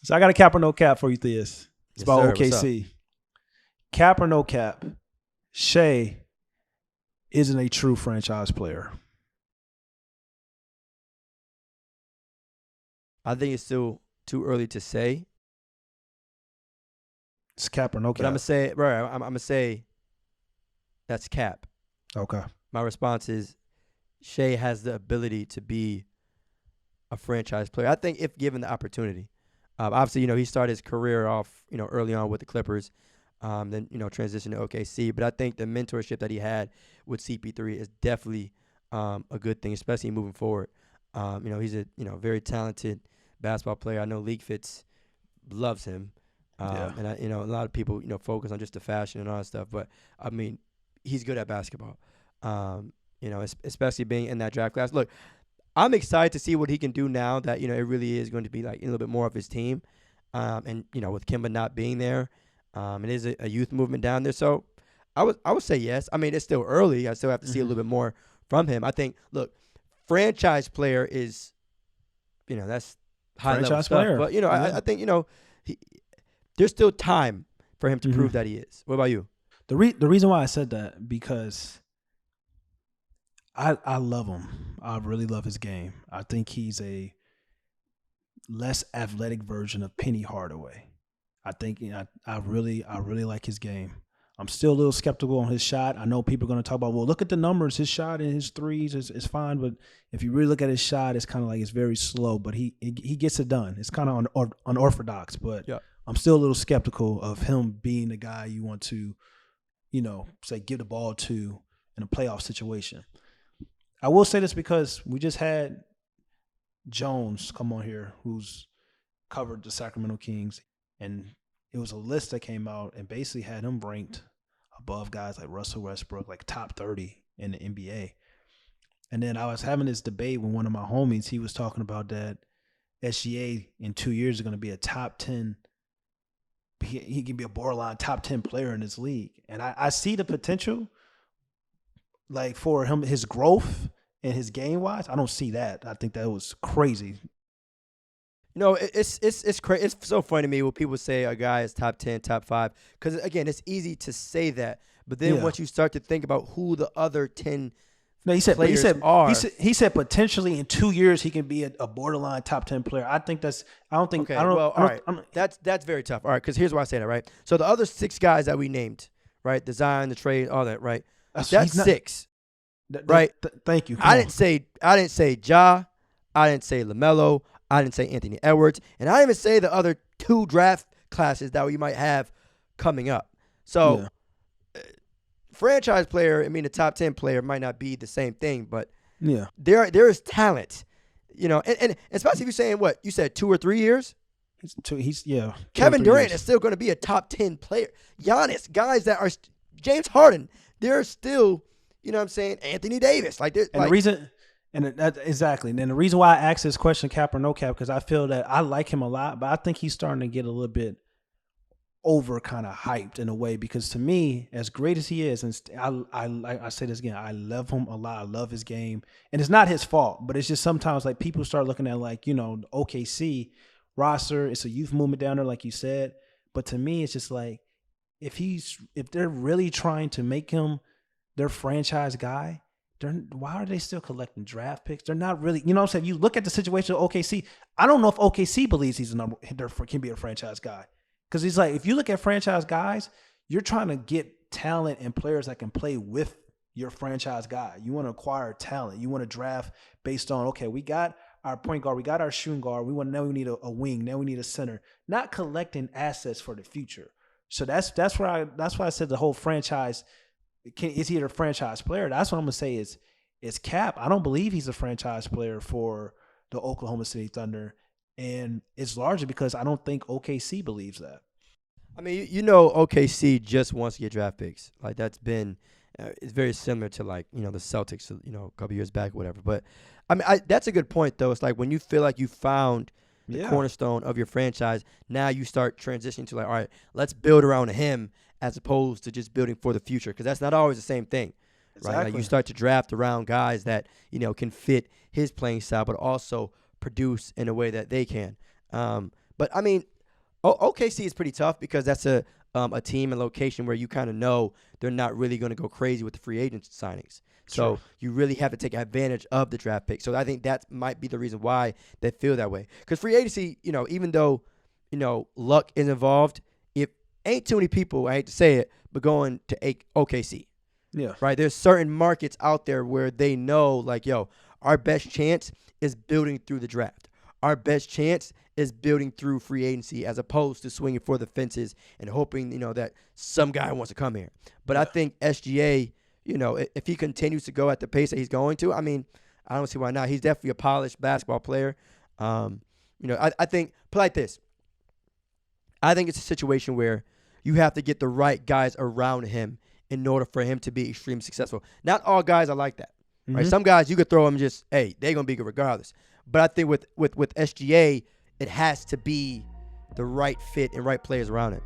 So I got a cap or no cap for you, Theus. It's Yes, about sir. What's OKC. Cap or no cap, Shai isn't a true franchise player. I think it's still too early to say. It's cap or no But cap. I'm gonna say that's cap. Okay. My response is Shai has the ability to be a franchise player. I think if given the opportunity. Obviously, he started his career off, early on with the Clippers, then, transitioned to OKC. But I think the mentorship that he had with CP3 is definitely a good thing, especially moving forward. He's a, very talented basketball player. I know League Fits loves him. And a lot of people, focus on just the fashion and all that stuff. But I mean, he's good at basketball. Especially being in that draft class. Look, I'm excited to see what he can do now that, it really is going to be like a little bit more of his team. And, with Kemba not being there, it is a youth movement down there. So I would say yes. I mean, it's still early. I still have to see a little bit more from him. I think, look, franchise player is, that's high level Franchise stuff. player. But, I think, there's still time for him to prove that he is. What about you? The reason why I said that, because I love him. I really love his game. I think he's a less athletic version of Penny Hardaway. I think I really like his game. I'm still a little skeptical on his shot. I know people are going to talk about, well, look at the numbers. His shot and his threes is fine, but if you really look at his shot, it's kind of like it's very slow, but he gets it done. It's kind of unorthodox, but Yeah. I'm still a little skeptical of him being the guy you want to, say give the ball to in a playoff situation. I will say this because we just had Jones come on here, who's covered the Sacramento Kings, and it was a list that came out and basically had him ranked above guys like Russell Westbrook, like top 30 in the NBA. And then I was having this debate with one of my homies. He was talking about that SGA in 2 years is going to be a top 10. He can be a borderline top 10 player in this league. And I see the potential, like, for him, his growth and his game wise. I don't see that. I think that was crazy. It's crazy. It's so funny to me when people say a guy is top 10, top 5. Because, again, it's easy to say that. But then once you start to think about who the other 10 players are. He said potentially in 2 years he can be a borderline top 10 player. I think that's – I don't think – Okay, all right. That's very tough. All right, because here's why I say that, right? So the other 6 guys that we named, right, the Zion, the trade, all that, right, that's 6, right? Thank you. I didn't say Ja. I didn't say LaMelo. I didn't say Anthony Edwards. And I didn't even say the other 2 draft classes that we might have coming up. So franchise player, the top 10 player might not be the same thing, but there is talent, and especially if you're saying what you said 2 or 3 years. Kevin Kevin Durant is still going to be a top 10 player. Giannis, guys that are James Harden, they're still, Anthony Davis, the reason. Exactly. And then the reason why I asked this question, cap or no cap, because I feel that I like him a lot, but I think he's starting to get a little bit over kind of hyped in a way, because to me, as great as he is, and I say this again, I love him a lot. I love his game. And it's not his fault, but it's just sometimes like people start looking at like, the OKC roster, it's a youth movement down there, like you said. But to me, it's just like, if they're really trying to make him their franchise guy, why are they still collecting draft picks? They're not really, you know what I'm saying? You look at the situation of OKC. I don't know if OKC believes he's can be a franchise guy. Because he's like, if you look at franchise guys, you're trying to get talent and players that can play with your franchise guy. You want to acquire talent. You want to draft based on, okay, we got our point guard, we got our shooting guard. Now we need a wing. Now we need a center. Not collecting assets for the future. So that's why I said the whole franchise. Is he a franchise player? That's what I'm gonna say is Cap. I don't believe he's a franchise player for the Oklahoma City Thunder, and it's largely because I don't think OKC believes that. OKC just wants to get draft picks. Like that's been, it's very similar to like the Celtics, a couple years back, or whatever. But that's a good point though. It's like when you feel like you found the cornerstone of your franchise, now you start transitioning to like, all right, let's build around him, as opposed to just building for the future, because that's not always the same thing, right? Like you start to draft around guys that can fit his playing style, but also produce in a way that they can. But OKC is pretty tough because that's a team and location where you kind of know they're not really going to go crazy with the free agent signings. So True. you really have to take advantage of the draft pick. So I think that might be the reason why they feel that way. Because free agency, even though, luck is involved, if ain't too many people, I hate to say it, but going to OKC. Yeah. Right? There's certain markets out there where they know, like, yo, our best chance is building through the draft. Our best chance is building through free agency as opposed to swinging for the fences and hoping, that some guy wants to come here. But I think SGA, if he continues to go at the pace that he's going to, I mean, I don't see why not. He's definitely a polished basketball player. I think, put it like this. I think it's a situation where you have to get the right guys around him in order for him to be extremely successful. Not all guys are like that. Mm-hmm. Right? Some guys you could throw them just, hey, they're gonna be good regardless. But I think with SGA, it has to be the right fit and right players around him.